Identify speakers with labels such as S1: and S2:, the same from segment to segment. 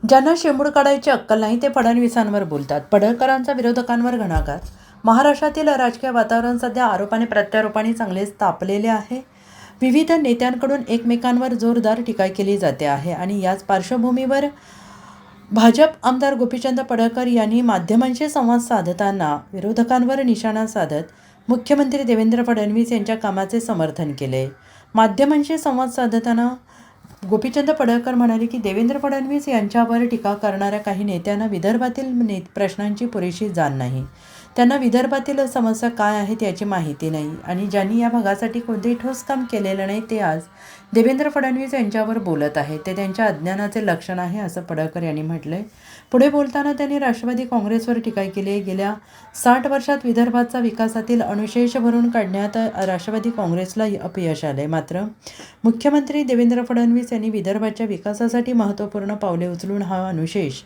S1: ज्यांना शेंबूड काढायची अक्कल नाही ते फडणवीसांवर बोलतात. पडळकरांचा विरोधकांवर घणाघात. महाराष्ट्रातील राजकीय वातावरण सध्या आरोपाने प्रत्यारोपाने चांगलेच तापलेले आहे. विविध नेत्यांकडून एकमेकांवर जोरदार टीका केली जाते आहे आणि याच पार्श्वभूमीवर भाजप आमदार गोपीचंद पडळकर यांनी माध्यमांशी संवाद साधताना विरोधकांवर निशाणा साधत मुख्यमंत्री देवेंद्र फडणवीस यांच्या कामाचे समर्थन केले. माध्यमांशी संवाद साधताना गोपीचंद पडळकर म्हणाले की देवेंद्र फडणवीस यांच्यावर टीका करणाऱ्या काही नेत्यांना विदर्भातील प्रश्नांची पुरेशी जाण नाही. त्यांना विदर्भातील समस्या काय आहेत याची माहिती नाही आणि ज्यांनी या भागासाठी कोणतेही ठोस काम केलेलं नाही ते आज देवेंद्र फडणवीस यांच्यावर बोलत आहेत. ते त्यांच्या अज्ञानाचे लक्षण आहे असं पडळकर यांनी म्हटलंय. पुढे बोलताना त्यांनी राष्ट्रवादी काँग्रेसवर टीका केली आहे. गेल्या 60 वर्षात विदर्भाचा विकासातील अनुशेष भरून काढण्यात राष्ट्रवादी काँग्रेसला अपयश आले. मात्र मुख्यमंत्री देवेंद्र फडणवीस यांनी विदर्भाच्या विकासासाठी महत्त्वपूर्ण पावले उचलून हा अनुशेष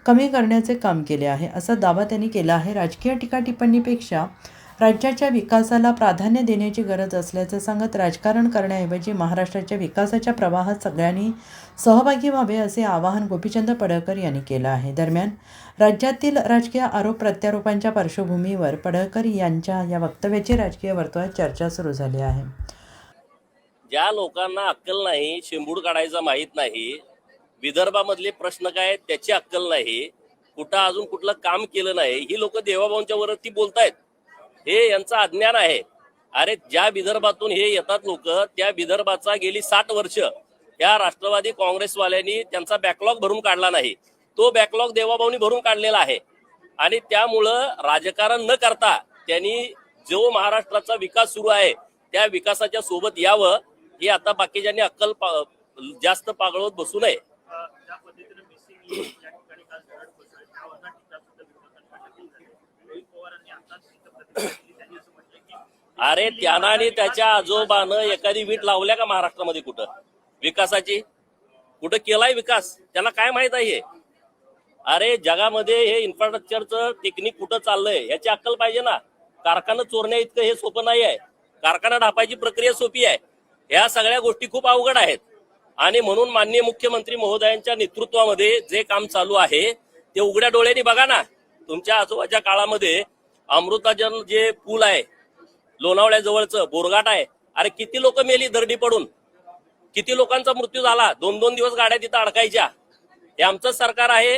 S1: कमी करण्याचे काम केले आहे असा दावा त्यांनी केला आहे. राजकीय टीका टिप्पणीपेक्षा राज्याच्या विकासाला प्राधान्य देण्याची गरज असल्याचं सांगत राजकारण करण्याऐवजी महाराष्ट्राच्या विकासाच्या प्रवाहात सगळ्यांनी सहभागी व्हावे असे आवाहन गोपीचंद पडळकर यांनी केलं आहे. दरम्यान राज्यातील राजकीय आरोप प्रत्यारोपांच्या पार्श्वभूमीवर पडळकर यांच्या या वक्तव्याची राजकीय वर्तुळात चर्चा सुरू झाली आहे.
S2: ज्या लोकांना अक्कल नाही, शेंबूड काढायचं माहीत नाही, विदर्भामधले प्रश्न काय त्याची अक्कल नाही, कुठं अजून कुठलं काम केलं नाही, ही लोक देवाभाऊंच्या वरती बोलतायत. हे यांचं अज्ञान आहे. अरे ज्या विदर्भातून हे येतात लोक, त्या विदर्भाचा गेली 60 वर्ष या राष्ट्रवादी काँग्रेसवाल्यांनी त्यांचा बॅकलॉग भरून काढला नाही. तो बॅकलॉग देवाभाऊंनी भरून काढलेला आहे आणि त्यामुळं राजकारण न करता त्यांनी जो महाराष्ट्राचा विकास सुरू आहे त्या विकासाच्या सोबत यावं. हे आता बाकीच्यांनी अक्कल जास्त पागळवत बसू नये. अरे त्यांना आणि त्याच्या आजोबानं एखादी वीट लावल्या का महाराष्ट्रामध्ये? कुठं विकासाची कुठं केलाय विकास? त्यांना काय माहित आहे? अरे जगामध्ये हे इन्फ्रास्ट्रक्चरचं टेक्निक कुठं चाललंय याची अक्कल पाहिजे ना. कारखाना चोरण्या इतकं हे सोपं नाही आहे. कारखाना ढापायची प्रक्रिया सोपी आहे. या सगळ्या गोष्टी खूप अवघड आहेत आणि म्हणून माननीय मुख्यमंत्री महोदयांच्या नेतृत्वामध्ये जे काम चालू आहे ते उघड्या डोळ्यांनी बघा ना. तुमच्या आजोबाच्या काळामध्ये अमृताजन जे पूल आहे लोणावळ्याजवळचं बोरघाट आहे, अरे किती लोक मेली दरडी पडून, किती लोकांचा मृत्यू झाला. 2-2 दिवस गाड्या तिथं अडकायच्या. हे आमचंच सरकार आहे.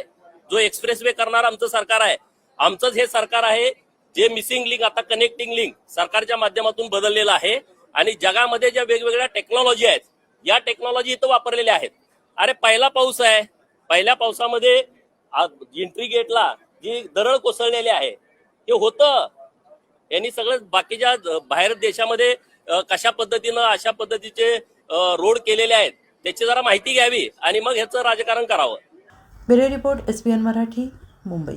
S2: जो एक्सप्रेस वे करणार आमचं सरकार आहे. आमचंच हे सरकार आहे जे मिसिंग लिंक आता कनेक्टिंग लिंक सरकारच्या माध्यमातून बदललेलं आहे आणि जगामध्ये ज्या वेगवेगळ्या टेक्नॉलॉजी आहेत या टेक्नॉलॉजी इथं वापरलेल्या आहेत. अरे पहिला पाऊस आहे, पहिल्या पावसामध्ये एंट्री गेटला जी दरड कोसळलेली आहे ते होतं. यांनी सगळं बाकीच्या बाहेर देशामध्ये कशा पद्धतीनं अशा पद्धतीचे रोड केलेले आहेत त्याची जरा माहिती घ्यावी आणि मग ह्याचं राजकारण करावं.
S1: Bureau report SBN Marathi, Mumbai.